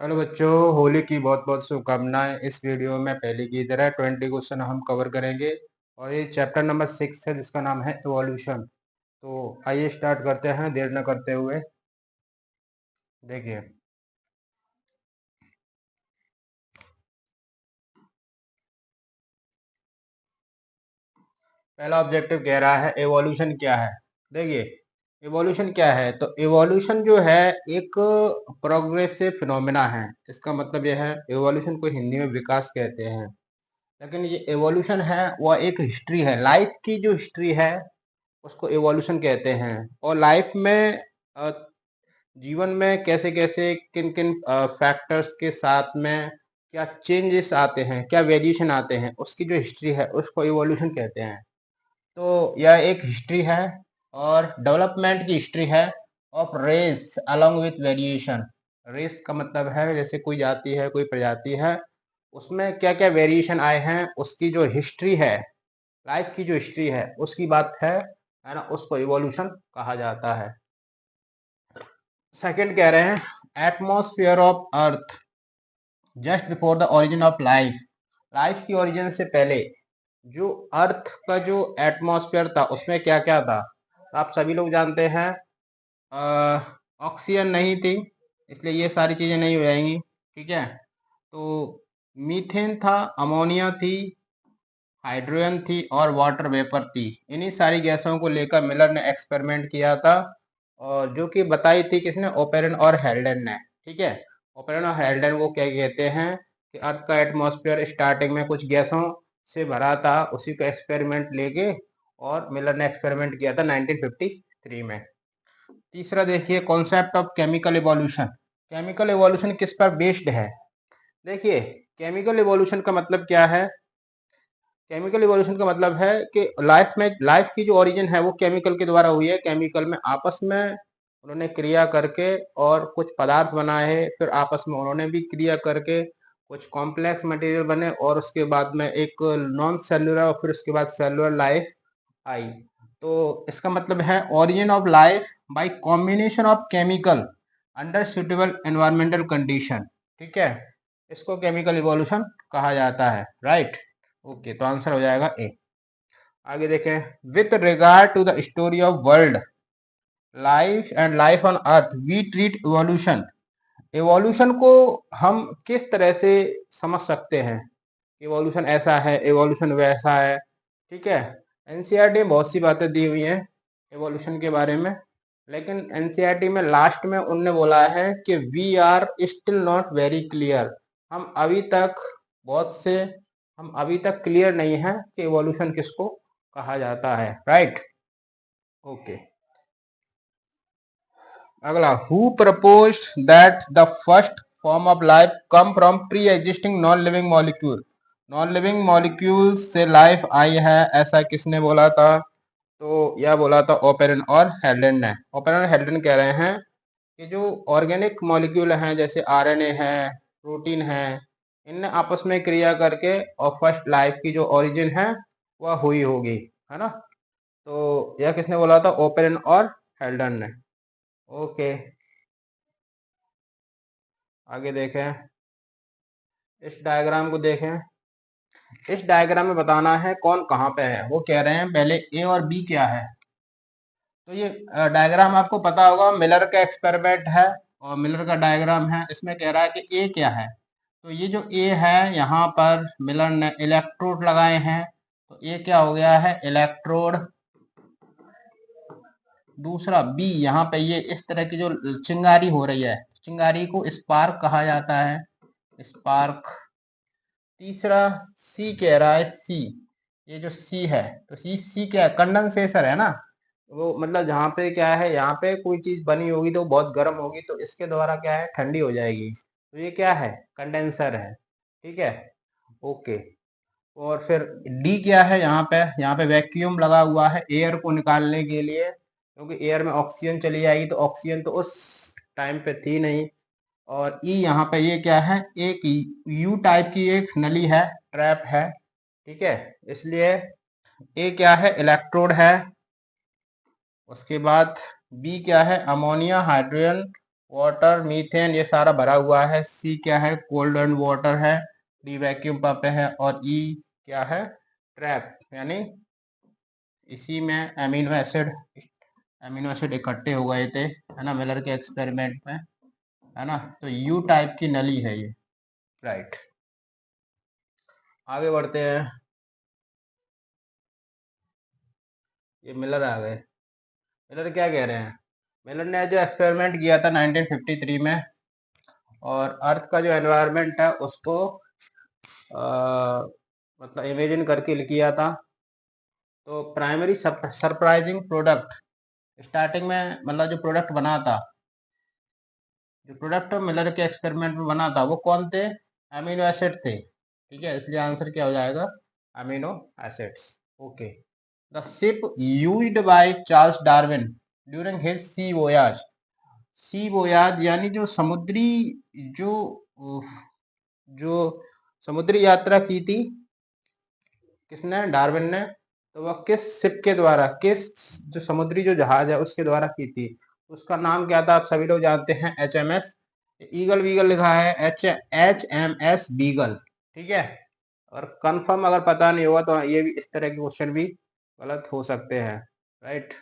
Hello बच्चों, होली की बहुत बहुत शुभकामनाएं। इस वीडियो में पहले की तरह 20 क्वेश्चन हम कवर करेंगे और ये चैप्टर नंबर 6 है जिसका नाम है इवोल्यूशन। तो आइए स्टार्ट करते हैं देर न करते हुए। देखिए, पहला ऑब्जेक्टिव कह रहा है इवोल्यूशन क्या है। देखिए, इवोल्यूशन क्या है तो इवोल्यूशन जो है एक प्रोग्रेसिव फिनोमेना है। इसका मतलब यह है, इवोल्यूशन को हिंदी में विकास कहते हैं, लेकिन ये इवोल्यूशन है वह एक हिस्ट्री है। लाइफ की जो हिस्ट्री है उसको इवोल्यूशन कहते हैं। और लाइफ में अ, जीवन में कैसे कैसे किन किन फैक्टर्स के साथ में क्या चेंजेस आते हैं, क्या वेरिएशन आते हैं, उसकी जो हिस्ट्री है उसको इवोल्यूशन कहते हैं। तो यह एक हिस्ट्री है और डेवलपमेंट की हिस्ट्री है of race along with variation. Race का मतलब है जैसे कोई जाति है, कोई प्रजाति है, उसमें क्या क्या वेरिएशन आए हैं उसकी जो हिस्ट्री है, लाइफ की जो हिस्ट्री है उसकी बात है ना, उसको इवोल्यूशन कहा जाता है। सेकंड कह रहे हैं atmosphere of earth just before the origin of life. Life की ओरिजिन से पहले जो अर्थ का जो एटमॉस्फेयर था उसमें क्या क्या था। आप सभी लोग जानते हैं, ऑक्सीजन नहीं थी, इसलिए ये सारी चीज़ें नहीं हो जाएंगी। ठीक है, तो मीथेन था, अमोनिया थी, हाइड्रोजन थी और वाटर वेपर थी। इन्हीं सारी गैसों को लेकर मिलर ने एक्सपेरिमेंट किया था और जो कि बताई थी किसने, ओपेरन और हेल्डन ने। ठीक है, ओपेरन और हेल्डन वो क्या कहते हैं कि अर्थ का एटमॉस्फेयर स्टार्टिंग में कुछ गैसों से भरा था, उसी को एक्सपेरिमेंट लेके और मिलर ने एक्सपेरिमेंट किया था 1953 में। तीसरा देखिए, concept of chemical evolution. Chemical evolution किस पर बेस्ड है। देखिए, केमिकल इवोल्यूशन का मतलब क्या है। केमिकल इवोल्यूशन का मतलब है कि लाइफ की जो ओरिजिन है वो केमिकल के द्वारा हुई है। केमिकल में आपस में उन्होंने क्रिया करके और कुछ पदार्थ बनाए, फिर आपस में उन्होंने भी क्रिया करके कुछ कॉम्प्लेक्स मटेरियल बने और उसके बाद में एक नॉन सेलुलर और फिर उसके बाद सेलुलर लाइफ आई। तो इसका मतलब है origin of life by combination of chemical under suitable environmental condition. ठीक है, इसको केमिकल इवोल्यूशन कहा जाता है। राइट, ओके, तो आंसर हो जाएगा ए। आगे देखें, with regard to the story of world life and life on earth we treat evolution. Evolution को हम किस तरह से समझ सकते हैं। इवोल्यूशन ऐसा है, इवोल्यूशन वैसा है। ठीक है, एनसीईआरटी में बहुत सी बातें दी हुई हैं इवोल्यूशन के बारे में, लेकिन एनसीईआरटी में लास्ट में उनने बोला है कि we are still not very clear. हम अभी तक बहुत से हम अभी तक क्लियर नहीं है कि इवोल्यूशन किसको कहा जाता है। Right, okay. अगला, who proposed that the first form of life come from pre existing non living molecule. Non living molecule से लाइफ आई है, ऐसा किसने बोला था। तो यह बोला था ओपेरन और हेल्डन ने। ओपेरन और हेल्डन कह रहे हैं कि जो ऑर्गेनिक मॉलिक्यूल हैं जैसे आरएनए है, प्रोटीन है, इनने आपस में क्रिया करके और फर्स्ट लाइफ की जो ओरिजिन है वह हुई होगी, है ना। तो यह किसने बोला था, ओपेरन और हेल्डन ने। ओके, आगे देखें, इस डायग्राम को देखें। इस डायग्राम में बताना है कौन कहाँ पे है। वो कह रहे हैं पहले ए और बी क्या है। तो ये डायग्राम आपको पता होगा, मिलर का एक्सपेरिमेंट है और मिलर का डायग्राम है। इसमें कह रहा है कि ए क्या है। तो ये जो ए है यहाँ पर मिलर ने इलेक्ट्रोड लगाए हैं, तो ये क्या हो गया है, इलेक्ट्रोड। दूसरा बी, यहाँ पे ये इस तरह की जो चिंगारी हो रही है, चिंगारी को स्पार्क कहा जाता है, स्पार्क। तीसरा सी कह रहा है, सी, ये जो सी है, तो सी सी क्या है, कंडेंसेशन है ना। वो मतलब जहाँ पे क्या है, यहाँ पे कोई चीज बनी होगी तो बहुत गर्म होगी तो इसके द्वारा क्या है, ठंडी हो जाएगी। तो ये क्या है, कंडेंसर है। ठीक है, ओके। और फिर डी क्या है, यहाँ पे वैक्यूम लगा हुआ है एयर को निकालने के लिए, क्योंकि एयर में ऑक्सीजन चली जाएगी तो ऑक्सीजन तो उस टाइम पे थी नहीं। और ई यहाँ पे ये क्या है, एक यू टाइप की एक नली है, ट्रैप है। ठीक है, इसलिए ए क्या है, इलेक्ट्रोड है। उसके बाद बी क्या है, अमोनिया, हाइड्रोजन, वाटर, मीथेन, ये सारा भरा हुआ है। सी क्या है? कोल्ड एंड वाटर है। डी वैक्यूम पंप है। और ई क्या है? ट्रैप, यानी इसी में अमीनो एसिड इकट्ठे हो गए थे, है ना, मिलर के एक्सपेरिमेंट में, है ना। तो यू टाइप की नली है ये, राइट। आगे बढ़ते हैं। ये मिलर आ गए। मिलर क्या कह रहे हैं? मिलर ने जो एक्सपेरिमेंट किया था 1953 में, और अर्थ का जो एनवायरनमेंट है उसको मतलब इमेजिन करके किया था। तो प्राइमरी सरप्राइजिंग प्रोडक्ट, स्टार्टिंग में मतलब जो प्रोडक्ट बना था, जो प्रोडक्ट मिलर के एक्सपेरिमेंट में बना था, वो कौन थे? अमीनो एसिड थे, ठीक है। इसलिए आंसर क्या हो जाएगा? Amino acids. Okay. The ship used by Charles Darwin during his sea voyage. Sea voyage यानी जो समुद्री, जो जो समुद्री यात्रा की थी, किसने? डार्विन ने। तो वह किस शिप के द्वारा, किस जो समुद्री जो जहाज है उसके द्वारा की थी? उसका नाम क्या था? आप सभी लोग जानते हैं, HMS ईगल। वीगल लिखा है, HMS बीगल, ठीक है। और कंफर्म अगर पता नहीं होगा तो ये भी, इस तरह के क्वेश्चन भी गलत हो सकते हैं, राइट।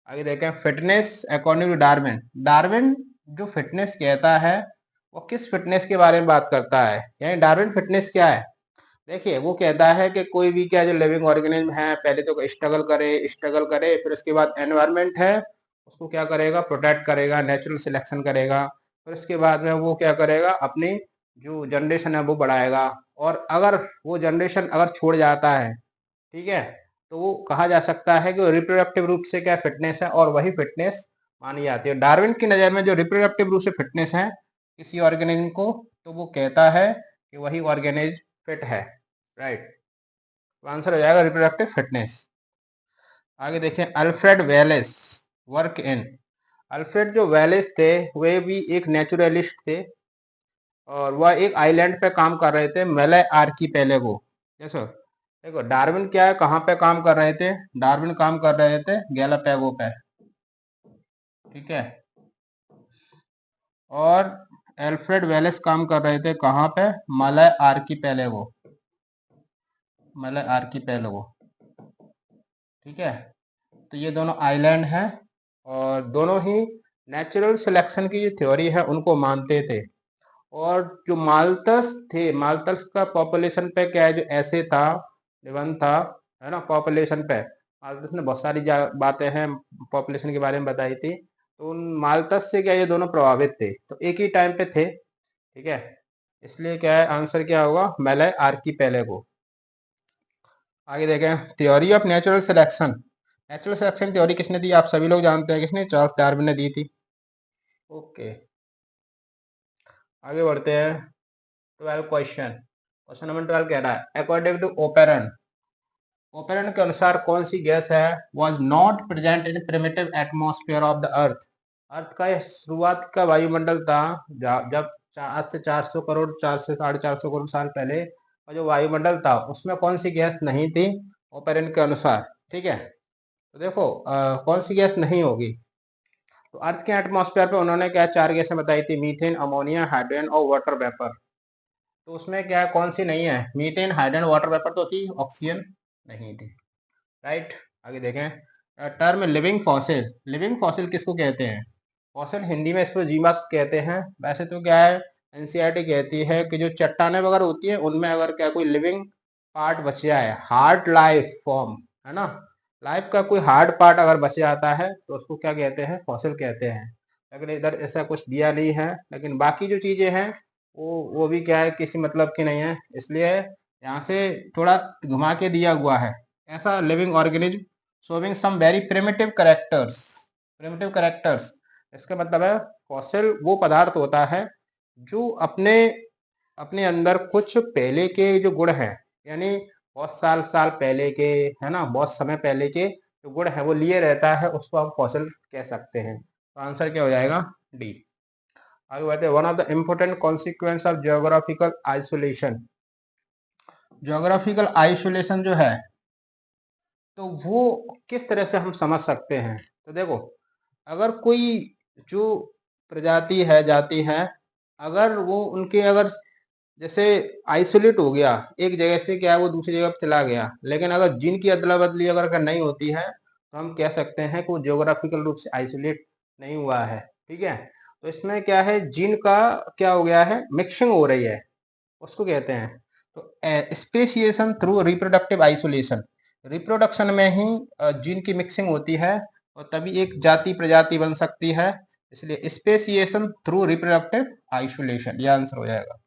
आगे देखें, fitness according to Darwin. Darwin जो फिटनेस कहता है, वो किस फिटनेस के बारे में बात करता है? यानी डार्विन फिटनेस क्या है? देखिए, वो कहता है कि कोई भी क्या जो लिविंग ऑर्गेनिज्म है, पहले तो स्ट्रगल करे, फिर उसके बाद एनवायरनमेंट है उसको क्या करेगा? प्रोटेक्ट करेगा, नेचुरल सिलेक्शन करेगा। फिर उसके बाद में वो क्या करेगा? अपनी जो जनरेशन है वो बढ़ाएगा। और अगर वो जनरेशन अगर छोड़ जाता है, ठीक है, तो वो कहा जा सकता है कि रिप्रोडक्टिव रूप से क्या फिटनेस है, और वही फिटनेस मानी जाती है। डार्विन की नज़र में जो रिप्रोडक्टिव रूप से फिटनेस है किसी ऑर्गेनिज्म को, तो वो कहता है कि वही ऑर्गेनिज्म फिट है, राइट। तो आंसर हो जाएगा रिप्रोडक्टिव फिटनेस। आगे देखें, Alfred Wallace work in. Alfred जो वेलेस थे, वे भी एक नेचुरलिस्ट थे, और वह एक आइलैंड पे काम कर रहे थे, मेले आर्कीपेलेगो। जैसो देखो, डार्विन क्या है, कहाँ पे काम कर रहे थे? डार्विन काम कर रहे थे गैलापैगो पे, ठीक है। और अल्फ्रेड वेलेस काम कर रहे थे कहाँ पे? मलय आर्कीपेलेगो, मलय आर्कीपेलेगो, ठीक है। तो ये दोनों आइलैंड हैं, और दोनों ही नेचुरल सिलेक्शन की जो थ्योरी है उनको मानते थे। और जो माल्थस थे, माल्थस का पॉपुलेशन पे क्या है, जो ऐसे था, निबंध था, है ना, पॉपुलेशन पे। माल्थस ने बहुत सारी बातें हैं पॉपुलेशन के बारे में बताई थी। तो उन माल्थस से क्या ये दोनों प्रभावित थे, तो एक ही टाइम पे थे, ठीक है। इसलिए क्या है, आंसर क्या होगा? मेले आर्कीपेलेगो। आगे देखें, theory of natural selection. Natural selection theory किसने दी? आप सभी लोग जानते हैं, किसने? चार्ल्स डार्विन ने दी थी। ओके, आगे बढ़ते हैं। 12 क्वेश्चन। क्वेश्चन नंबर 12 कह रहा है, अकॉर्डिंग टू ओपेरन, ओपेरन के अनुसार कौन सी गैस है was not present in primitive atmosphere of the earth. Earth का यह शुरुआत का वायुमंडल था, जब आज से 400 करोड़, 4 से 450 करोड़ साल पहले का जो वायुमंडल था, उसमें कौन सी गैस नहीं थी ओपेरन के अनुसार, ठीक है। तो देखो, कौन सी गैस नहीं होगी? तो अर्थ के एटमॉस्फेयर पे उन्होंने क्या 4 गैसें बताई थी, मीथेन, अमोनिया, हाइड्रोजन और वाटर वेपर। तो उसमें क्या, कौन सी नहीं है? मीथेन, हाइड्रोजन, वाटर वेपर तो थी, ऑक्सीजन नहीं थी, राइट। आगे देखें, term living fossil. Living fossil किसको कहते हैं? फॉसिल हिंदी में इसको जीवाश्म कहते हैं। वैसे तो क्या है, एनसीईआरटी कहती है कि जो चट्टानें वगैरह होती है उनमें अगर क्या कोई लिविंग पार्ट बच जाए, हार्ड लाइफ फॉर्म, है ना, लाइफ का कोई हार्ड पार्ट अगर बच जाता है तो उसको क्या कहते हैं? फॉसिल कहते हैं। लेकिन इधर ऐसा कुछ दिया नहीं है, लेकिन बाकी जो चीज़ें हैं वो भी क्या है, किसी मतलब की नहीं है, इसलिए यहाँ से थोड़ा घुमा के दिया हुआ है। ऐसा living organism showing some very primitive characters. Primitive characters इसका मतलब है, फॉसिल वो पदार्थ होता है जो अपने अपने अंदर कुछ पहले के जो गुण हैं, यानी बहुत साल साल पहले के, है ना, बहुत समय पहले के जो गुण है वो लिए रहता है, उसको हम फॉसिल कह सकते हैं। तो आंसर क्या हो जाएगा? डी। आगे बढ़ते हैं, one of the important consequence of geographical isolation. Geographical isolation जो है, तो वो किस तरह से हम समझ सकते हैं? तो देखो, अगर कोई जो प्रजाति है, जाति है, अगर वो उनके अगर जैसे आइसोलेट हो गया एक जगह से, क्या है वो दूसरी जगह पे चला गया, लेकिन अगर जीन की अदला बदली अगर नहीं होती है तो हम कह सकते हैं कि वो ज्योग्राफिकल रूप से आइसोलेट नहीं हुआ है। ठीक है, तो इसमें क्या है, जीन का क्या हो गया है, मिक्सिंग हो रही है, उसको कहते हैं। तो speciation through reproductive isolation, reproduction में ही जीन की मिक्सिंग होती है और तभी एक जाति प्रजाति बन सकती है, इसलिए स्पेसिएशन थ्रू रिप्रोडक्टिव आइसोलेशन, ये आंसर हो जाएगा।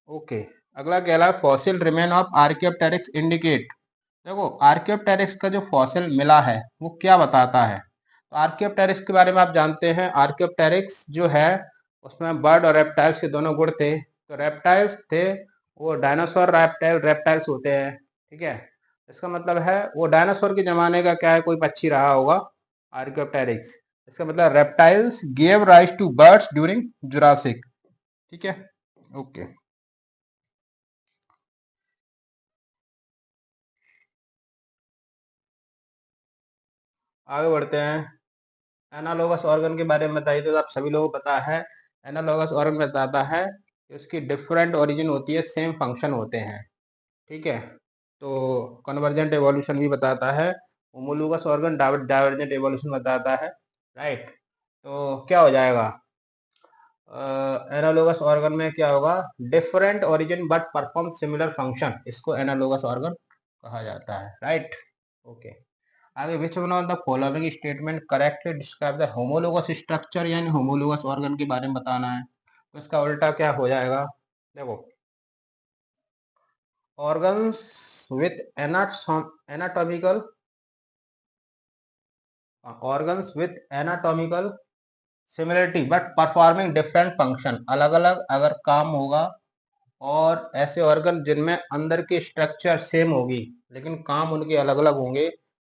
ओके, अगला कहला fossil remain of Archaeopteryx indicate. देखो आर्कियोप्टेरिक्स का जो फॉसिल मिला है वो क्या बताता है, तो आर्कियोप्टेरिक्स के बारे में आप जानते हैं, आर्कियोप्टेरिक्स जो है उसमें बर्ड और रेप्टाइल्स के दोनों गुण थे, तो रेप्टाइल्स थे वो डायनासोर रेप्टाइल्स होते हैं। ठीक है, इसका मतलब है वो डायनासोर के जमाने का क्या है, कोई पक्षी रहा होगा आर्कियोप्टेरिक्स, इसका मतलब reptiles gave rise to birds during Jurassic. ठीक है, ओके, आगे बढ़ते हैं। एनालॉगस ऑर्गन के बारे में बताइए, तो आप सभी लोगों को पता है एनालॉगस ऑर्गन बताता है कि उसकी डिफरेंट ओरिजिन होती है, सेम फंक्शन होते हैं। ठीक है, तो कन्वर्जेंट एवोल्यूशन भी बताता है, होमोलोगस ऑर्गन डाइवर्जेंट एवोल्यूशन बताता है। राइट, तो क्या हो जाएगा, एनालॉगस ऑर्गन में क्या होगा, different origin but perform similar function, इसको एनालॉगस ऑर्गन कहा जाता है। राइट, ओके, आगे which one of the following statement correctly describe the homologous structure, यानी होमोलोगस ऑर्गन के बारे में बताना है, तो इसका उल्टा क्या हो जाएगा, देखो organs with anatomical similarity but performing different function, अलग अलग अगर काम होगा, और ऐसे ऑर्गन जिनमें अंदर की स्ट्रक्चर सेम होगी लेकिन काम उनके अलग अलग होंगे,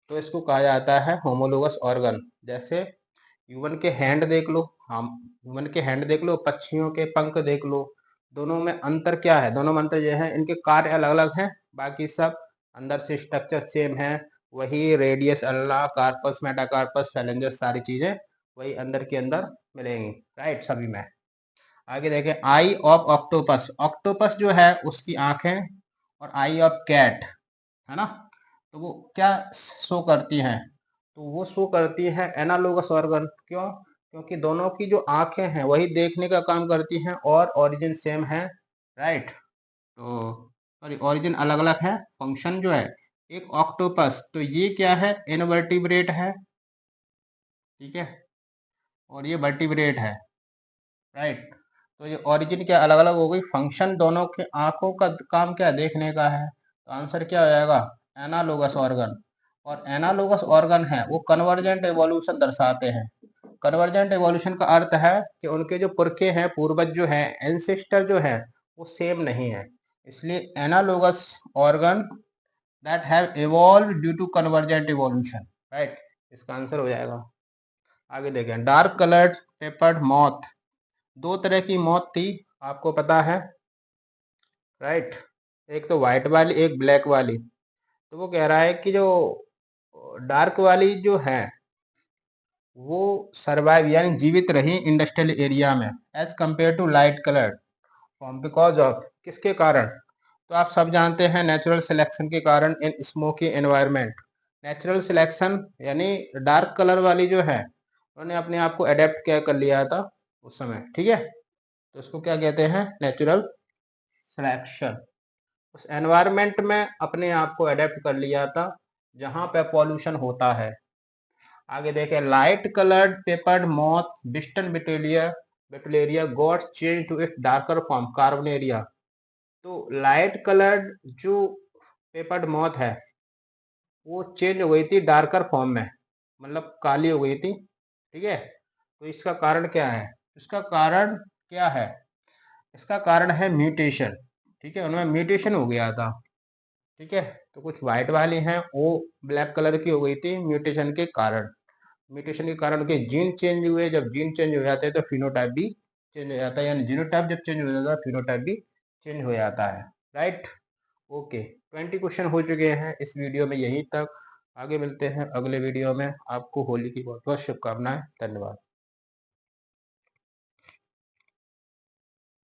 तो इसको कहा जाता है होमोलोगस ऑर्गन। जैसे ह्यूमन के हैंड देख लो, हम ह्यूमन के हैंड देख लो, पक्षियों के पंख देख लो, दोनों में अंतर क्या है, दोनों में अंतर यह है इनके कार्य अलग अलग हैं, बाकी सब अंदर से स्ट्रक्चर सेम है, वही रेडियस, अल्लाह, कार्पस, मेटाकार्पस, फैलेंजस, सारी चीजें वही अंदर के अंदर मिलेंगी। राइट, सभी में। आगे देखें, आई ऑफ ऑक्टोपस, ऑक्टोपस जो है उसकी आंखें, और आई ऑफ कैट, है ना, तो वो क्या शो करती हैं, तो वो शो करती है एनालोगस ऑर्गन। क्यों, क्योंकि दोनों की जो आंखें हैं वही देखने का काम करती हैं और ओरिजिन सेम है। राइट, तो सॉरी ओरिजिन अलग अलग है, फंक्शन जो है, एक ऑक्टोपस तो ये क्या है, इनवर्टिब्रेट है, ठीक है, और ये वर्टिब्रेट है। राइट, तो ये ओरिजिन क्या अलग अलग हो गई, फंक्शन दोनों के आंखों का काम क्या देखने का है, तो आंसर क्या हो जाएगा, एनालोगस ऑर्गन। और एनालोगस ऑर्गन है वो कन्वर्जेंट एवोल्यूशन दर्शाते हैं। कन्वर्जेंट एवोल्यूशन का अर्थ है कि उनके जो पुरखे हैं, पूर्वज जो हैं, एंसेस्टर जो है वो सेम नहीं है, इसलिए analogous organ that have evolve due to convergent evolution. Right, इसका आंसर हो जाएगा। आगे देखें, डार्क कलर्ड पेपर्ड मॉथ, दो तरह की मौत थी, आपको पता है। राइट, एक तो व्हाइट वाली, एक ब्लैक वाली, तो वो कह रहा है कि जो डार्क वाली जो है वो सरवाइव यानी जीवित रही इंडस्ट्रियल एरिया में as compare to light coloured form, because of किसके कारण, तो आप सब जानते हैं नेचुरल सिलेक्शन के कारण इन स्मोकी एनवायरनमेंट। नेचुरल सिलेक्शन यानी डार्क कलर वाली जो है उन्होंने अपने आप को अडेप्ट क्या कर लिया था उस समय। ठीक है, तो उसको क्या कहते हैं, नेचुरल सिलेक्शन, उस एनवायरनमेंट में अपने आप को अडेप्ट कर लिया था जहां पे पॉल्यूशन होता है। आगे देखें, light coloured peppered moth Biston betularia got change to its darker form carbonaria, तो लाइट कलर्ड जो पेपर्ड मॉथ है वो चेंज हो गई थी डार्कर फॉर्म में, मतलब काली हो गई थी। ठीक है, तो इसका कारण क्या है, इसका कारण क्या है, इसका कारण है म्यूटेशन। ठीक है, उनमें म्यूटेशन हो गया था। ठीक है, तो कुछ व्हाइट वाली हैं वो ब्लैक कलर की हो गई थी म्यूटेशन के कारण, म्यूटेशन के कारण उनके जीन चेंज हुए, जब जीन चेंज हो जाते हैं तो फिनोटाइप भी चेंज हो जाता है, यानी जीनोटाइप जब चेंज हो जाता है फिनोटाइप भी चेंज हो जाता है। राइट, ओके, 20 क्वेश्चन हो चुके हैं इस वीडियो में, यहीं तक। आगे मिलते हैं अगले वीडियो में, आपको होली की बहुत बहुत शुभकामनाएं, धन्यवाद।